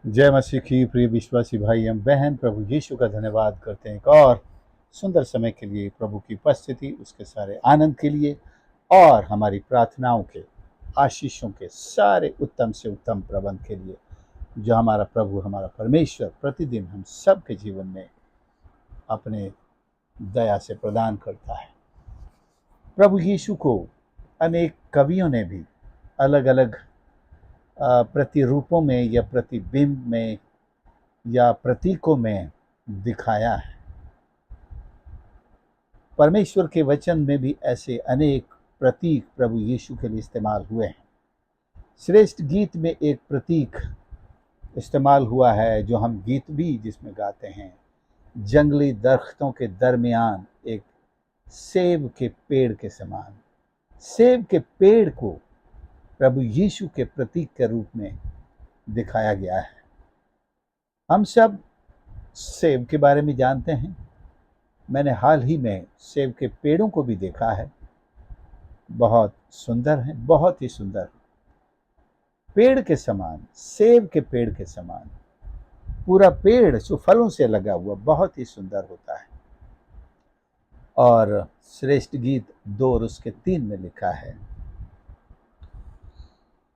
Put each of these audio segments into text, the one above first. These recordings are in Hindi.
जय मसीह की प्रिय विश्वासी भाई एवं बहन, प्रभु यीशु का धन्यवाद करते हैं एक और सुंदर समय के लिए, प्रभु की उपस्थिति, उसके सारे आनंद के लिए और हमारी प्रार्थनाओं के आशीषों के सारे उत्तम से उत्तम प्रबंध के लिए, जो हमारा प्रभु हमारा परमेश्वर प्रतिदिन हम सब के जीवन में अपने दया से प्रदान करता है। प्रभु यीशु को अनेक कवियों ने भी अलग अलग प्रतिरूपों में या प्रतिबिंब में या प्रतीकों में दिखाया है। परमेश्वर के वचन में भी ऐसे अनेक प्रतीक प्रभु यीशु के लिए इस्तेमाल हुए हैं। श्रेष्ठ गीत में एक प्रतीक इस्तेमाल हुआ है, जो हम गीत भी जिसमें गाते हैं, जंगली दरख्तों के दरमियान एक सेब के पेड़ के समान। सेब के पेड़ को प्रभु यीशु के प्रतीक के रूप में दिखाया गया है। हम सब सेब के बारे में जानते हैं। मैंने हाल ही में सेब के पेड़ों को भी देखा है। बहुत सुंदर है, बहुत ही सुंदर। पेड़ के समान, सेब के पेड़ के समान पूरा पेड़ जो फलों से लगा हुआ बहुत ही सुंदर होता है। और श्रेष्ठ गीत 2 और उसके 3 में लिखा है,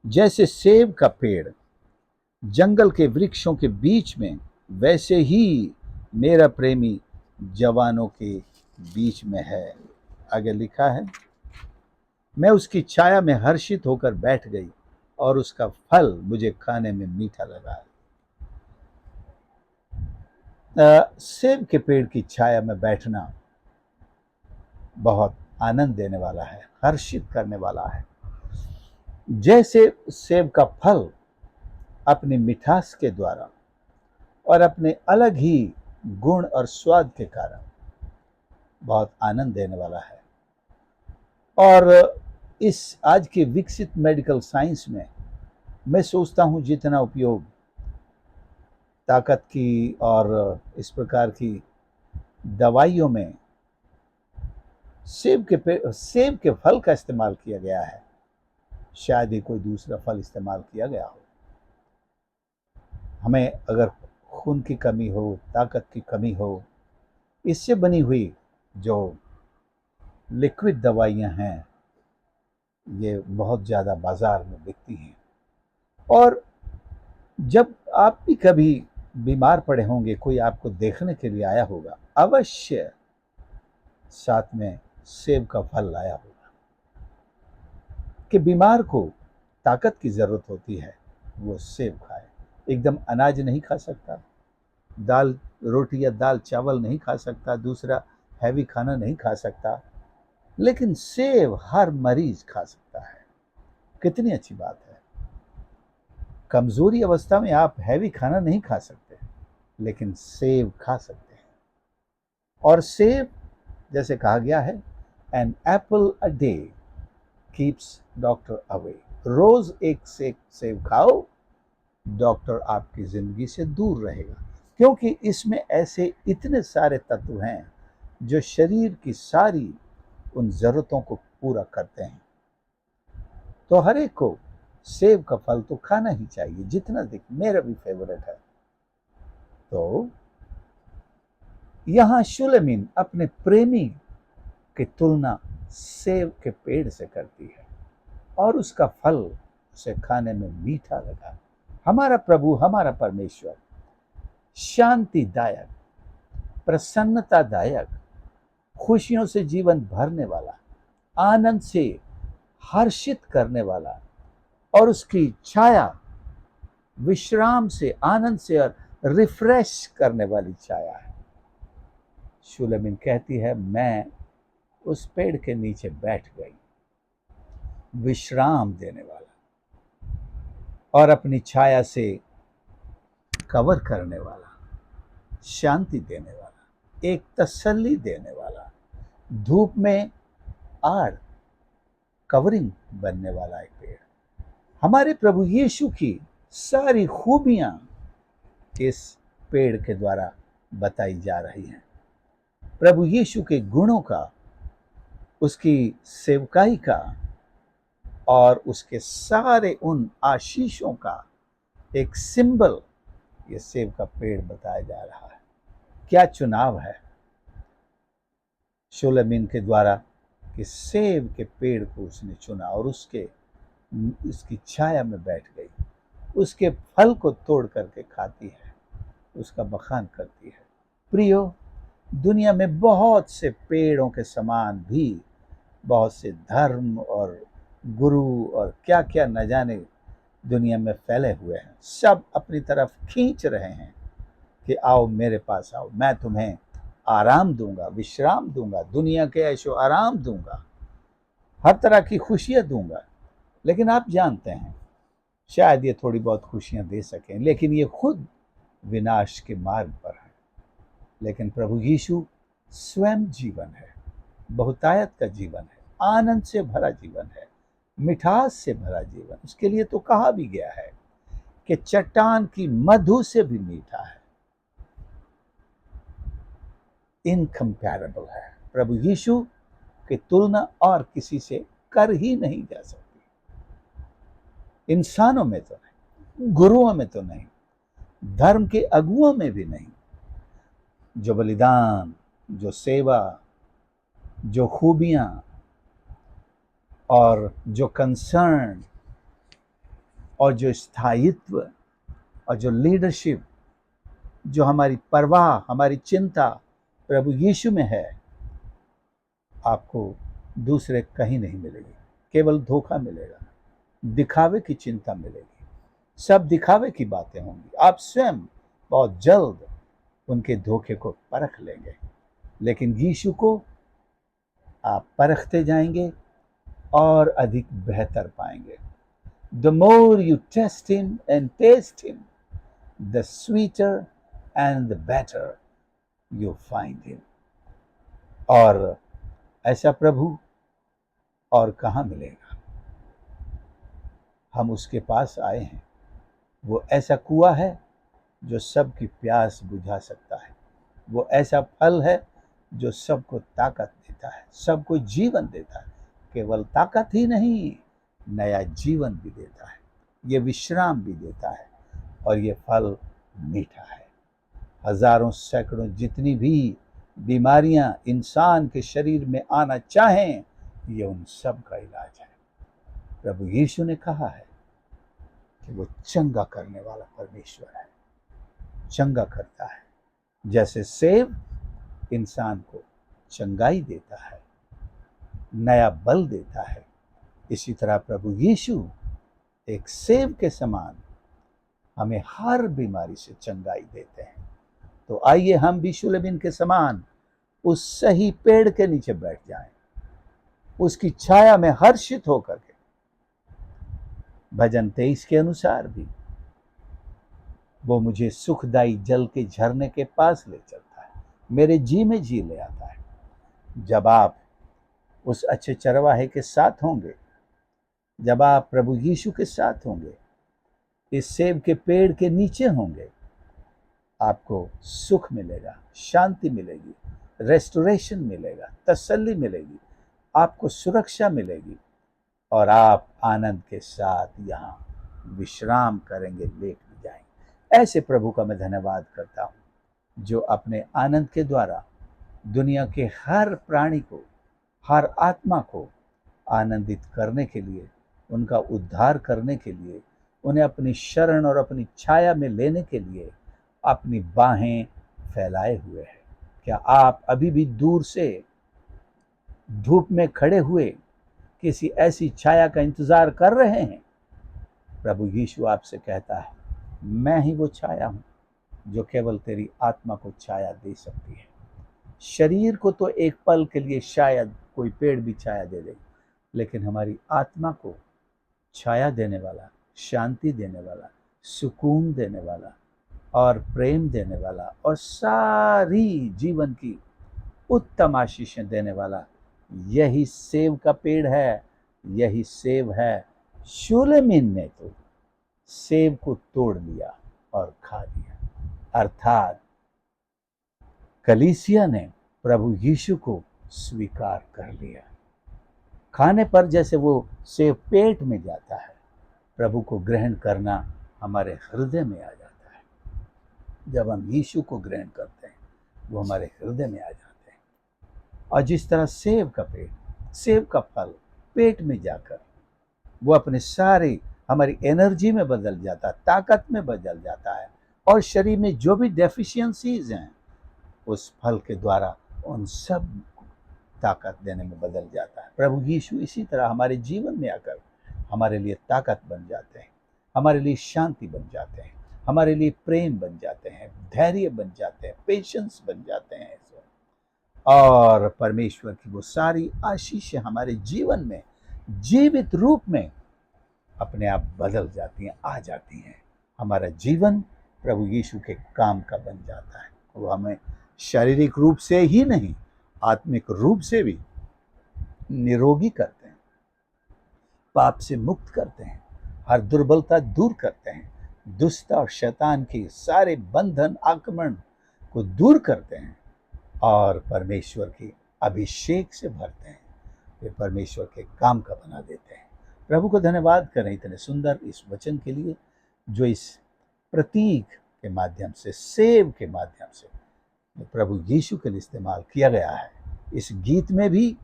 जैसे सेब का पेड़ जंगल के वृक्षों के बीच में, वैसे ही मेरा प्रेमी जवानों के बीच में है। आगे लिखा है, मैं उसकी छाया में हर्षित होकर बैठ गई और उसका फल मुझे खाने में मीठा लगा। सेब के पेड़ की छाया में बैठना बहुत आनंद देने वाला है, हर्षित करने वाला है। जैसे सेब का फल अपनी मिठास के द्वारा और अपने अलग ही गुण और स्वाद के कारण बहुत आनंद देने वाला है। और इस आज के विकसित मेडिकल साइंस में मैं सोचता हूँ जितना उपयोग ताकत की और इस प्रकार की दवाइयों में सेब के फल का इस्तेमाल किया गया है, शायद ही कोई दूसरा फल इस्तेमाल किया गया हो। हमें अगर खून की कमी हो, ताकत की कमी हो, इससे बनी हुई जो लिक्विड दवाइयाँ हैं, ये बहुत ज़्यादा बाजार में बिकती हैं। और जब आप भी कभी बीमार पड़े होंगे, कोई आपको देखने के लिए आया होगा, अवश्य साथ में सेब का फल लाया होगा कि बीमार को ताकत की जरूरत होती है, वो सेब खाए। एकदम अनाज नहीं खा सकता, दाल रोटी या दाल चावल नहीं खा सकता, दूसरा हैवी खाना नहीं खा सकता, लेकिन सेब हर मरीज खा सकता है। कितनी अच्छी बात है। कमजोरी अवस्था में आप हैवी खाना नहीं खा सकते, लेकिन सेब खा सकते हैं। और सेब, जैसे कहा गया है, an apple a day keeps doctor away. रोज एक सेब खाओ, डॉक्टर आपकी जिंदगी से दूर रहेगा, क्योंकि इसमें ऐसे इतने सारे तत्व हैं जो शरीर की सारी उन जरूरतों को पूरा करते हैं। तो हर एक को सेब का फल तो खाना ही चाहिए, जितना दिख। मेरा भी फेवरेट है। तो यहां शुलेमीन अपने प्रेमी की तुलना सेब के पेड़ से करती है और उसका फल उसे खाने में मीठा लगा। हमारा प्रभु, हमारा परमेश्वर शांतिदायक, प्रसन्नतादायक, खुशियों से जीवन भरने वाला, आनंद से हर्षित करने वाला, और उसकी छाया विश्राम से, आनंद से और रिफ्रेश करने वाली छाया है। शुलेमीन कहती है, मैं उस पेड़ के नीचे बैठ गई, विश्राम देने वाला और अपनी छाया से कवर करने वाला, शांति देने वाला, एक तसल्ली देने वाला, धूप में आड़, कवरिंग बनने वाला एक पेड़। हमारे प्रभु यीशु की सारी खूबियां इस पेड़ के द्वारा बताई जा रही हैं। प्रभु यीशु के गुणों का, उसकी सेवकाई का और उसके सारे उन आशीषों का एक सिंबल ये सेब का पेड़ बताया जा रहा है। क्या चुनाव है शूलेमीन के द्वारा कि सेब के पेड़ को उसने चुना और उसकी छाया में बैठ गई, उसके फल को तोड़ करके खाती है, उसका बखान करती है। प्रियो, दुनिया में बहुत से पेड़ों के समान भी बहुत से धर्म और गुरु और क्या क्या न जाने दुनिया में फैले हुए हैं। सब अपनी तरफ खींच रहे हैं कि आओ मेरे पास आओ, मैं तुम्हें आराम दूंगा, विश्राम दूंगा, दुनिया के ऐशो आराम दूंगा, हर तरह की खुशियां दूंगा। लेकिन आप जानते हैं शायद ये थोड़ी बहुत खुशियां दे सकें, लेकिन ये खुद विनाश के मार्ग पर है। लेकिन प्रभु यीशु स्वयं जीवन है, बहुतायत का जीवन है, आनंद से भरा जीवन है, मिठास से भरा जीवन। उसके लिए तो कहा भी गया है कि चट्टान की मधु से भी मीठा है, इनकम्पैरेबल है। प्रभु यीशु की तुलना और किसी से कर ही नहीं जा सकती, इंसानों में तो नहीं, गुरुओं में तो नहीं, धर्म के अगुओं में भी नहीं। जो बलिदान, जो सेवा, जो खूबियां और जो कंसर्न और जो स्थायित्व और जो लीडरशिप, जो हमारी परवाह, हमारी चिंता प्रभु यीशु में है, आपको दूसरे कहीं नहीं मिलेगी। केवल धोखा मिलेगा, दिखावे की चिंता मिलेगी, सब दिखावे की बातें होंगी। आप स्वयं बहुत जल्द उनके धोखे को परख लेंगे, लेकिन यीशु को आप परखते जाएंगे और अधिक बेहतर पाएंगे। The more you test him and taste him, the sweeter and the better you find him. और ऐसा प्रभु और कहाँ मिलेगा। हम उसके पास आए हैं, वो ऐसा कुआं है जो सबकी प्यास बुझा सकता है, वो ऐसा फल है जो सबको ताकत देता है, सबको जीवन देता है। केवल ताकत ही नहीं, नया जीवन भी देता है, ये विश्राम भी देता है, और ये फल मीठा है। हजारों सैकड़ों जितनी भी बीमारियां इंसान के शरीर में आना चाहें, ये उन सब का इलाज है। प्रभु यीशु ने कहा है कि वो चंगा करने वाला परमेश्वर है, चंगा करता है। जैसे सेब इंसान को चंगाई देता है, नया बल देता है, इसी तरह प्रभु यीशु एक सेब के समान हमें हर बीमारी से चंगाई देते हैं। तो आइए हम भी शूलेमीन के समान उस सही पेड़ के नीचे बैठ जाएं, उसकी छाया में हर्षित होकर के। भजन 23 के अनुसार भी वो मुझे सुखदाई जल के झरने के पास ले चलता है, मेरे जी में जी ले आता है। जब आप उस अच्छे चरवाहे के साथ होंगे, जब आप प्रभु यीशु के साथ होंगे, इस सेब के पेड़ के नीचे होंगे, आपको सुख मिलेगा, शांति मिलेगी, रेस्टोरेशन मिलेगा, तसल्ली मिलेगी, आपको सुरक्षा मिलेगी, और आप आनंद के साथ यहाँ विश्राम करेंगे, लेट भी जाएंगे। ऐसे प्रभु का मैं धन्यवाद करता हूँ जो अपने आनंद के द्वारा दुनिया के हर प्राणी को, हर आत्मा को आनंदित करने के लिए, उनका उद्धार करने के लिए, उन्हें अपनी शरण और अपनी छाया में लेने के लिए अपनी बाहें फैलाए हुए है। क्या आप अभी भी दूर से धूप में खड़े हुए किसी ऐसी छाया का इंतजार कर रहे हैं? प्रभु यीशु आपसे कहता है, मैं ही वो छाया हूं जो केवल तेरी आत्मा को छाया दे सकती है। शरीर को तो एक पल के लिए शायद कोई पेड़ भी छाया दे दे, लेकिन हमारी आत्मा को छाया देने वाला, शांति देने वाला, सुकून देने वाला और प्रेम देने वाला और सारी जीवन की उत्तम आशीषें देने वाला यही सेब का पेड़ है, यही सेब है। शूलेमीन ने तो सेब को तोड़ लिया और खा लिया, अर्थात कलीसिया ने प्रभु यीशु को स्वीकार कर लिया। खाने पर जैसे वो सेब पेट में जाता है, प्रभु को ग्रहण करना हमारे हृदय में आ जाता है। जब हम यीशु को ग्रहण करते हैं वो हमारे हृदय में आ जाते हैं। और जिस तरह सेब का फल पेट में जाकर वो अपने सारे हमारी एनर्जी में बदल जाता है, ताकत में बदल जाता है, और शरीर में जो भी डेफिशिएंसीज हैं उस फल के द्वारा उन सब ताकत देने में बदल जाता है। प्रभु यीशु इसी तरह हमारे जीवन में आकर हमारे लिए ताकत बन जाते हैं, हमारे लिए शांति बन जाते हैं, हमारे लिए प्रेम बन जाते हैं, धैर्य बन जाते हैं, पेशेंस बन जाते हैं, और परमेश्वर की वो सारी आशीषें हमारे जीवन में जीवित रूप में अपने आप बदल जाती हैं, आ जाती हैं। हमारा जीवन प्रभु यीशु के काम का बन जाता है। वो हमें शारीरिक रूप से ही नहीं, आत्मिक रूप से भी निरोगी करते हैं, पाप से मुक्त करते हैं, हर दुर्बलता दूर करते हैं, दुष्ट और शैतान के सारे बंधन आक्रमण को दूर करते हैं, और परमेश्वर की अभिषेक से भरते हैं, वे परमेश्वर के काम का बना देते हैं। प्रभु को धन्यवाद करें इतने सुंदर इस वचन के लिए जो इस प्रतीक के माध्यम से, सेब के माध्यम से प्रभु यीशु के लिए इस्तेमाल किया गया है। इस गीत में भी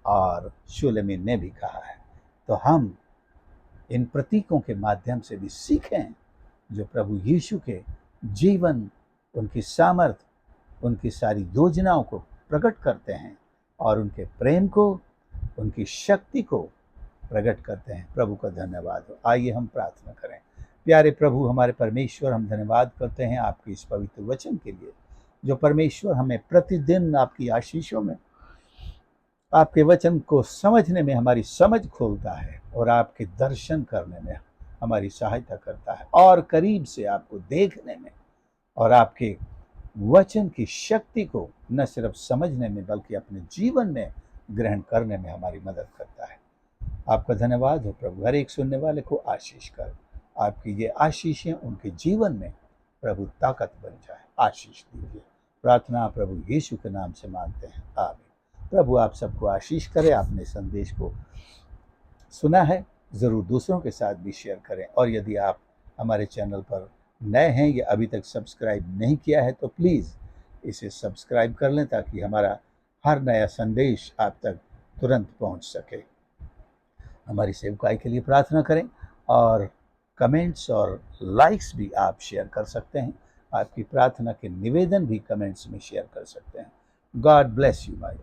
और शूलेमीन ने भी कहा है, तो हम इन प्रतीकों के माध्यम से भी सीखें जो प्रभु यीशु के जीवन, उनकी सामर्थ, उनकी सारी योजनाओं को प्रकट करते हैं और उनके प्रेम को, उनकी शक्ति को प्रकट करते हैं। प्रभु का धन्यवाद हो। आइए हम प्रार्थना करें। प्यारे प्रभु हमारे परमेश्वर, हम धन्यवाद करते हैं आपके इस पवित्र वचन के लिए जो परमेश्वर हमें प्रतिदिन आपकी आशीषों में, आपके वचन को समझने में हमारी समझ खोलता है और आपके दर्शन करने में हमारी सहायता करता है, और करीब से आपको देखने में और आपके वचन की शक्ति को न सिर्फ समझने में बल्कि अपने जीवन में ग्रहण करने में हमारी मदद करता है। आपका धन्यवाद हो प्रभु। हर एक सुनने वाले को आशीष कर, आपकी ये आशीषें उनके जीवन में प्रभु ताकत बन जाए। आशीष दीजिए। प्रार्थना प्रभु यीशु के नाम से मांगते हैं, आमीन। प्रभु आप सबको आशीष करे। आपने संदेश को सुना है, ज़रूर दूसरों के साथ भी शेयर करें, और यदि आप हमारे चैनल पर नए हैं या अभी तक सब्सक्राइब नहीं किया है तो प्लीज़ इसे सब्सक्राइब कर लें ताकि हमारा हर नया संदेश आप तक तुरंत पहुंच सके। हमारी सेवकाई के लिए प्रार्थना करें, और कमेंट्स और लाइक्स भी आप शेयर कर सकते हैं। आपकी प्रार्थना के निवेदन भी कमेंट्स में शेयर कर सकते हैं। God bless you my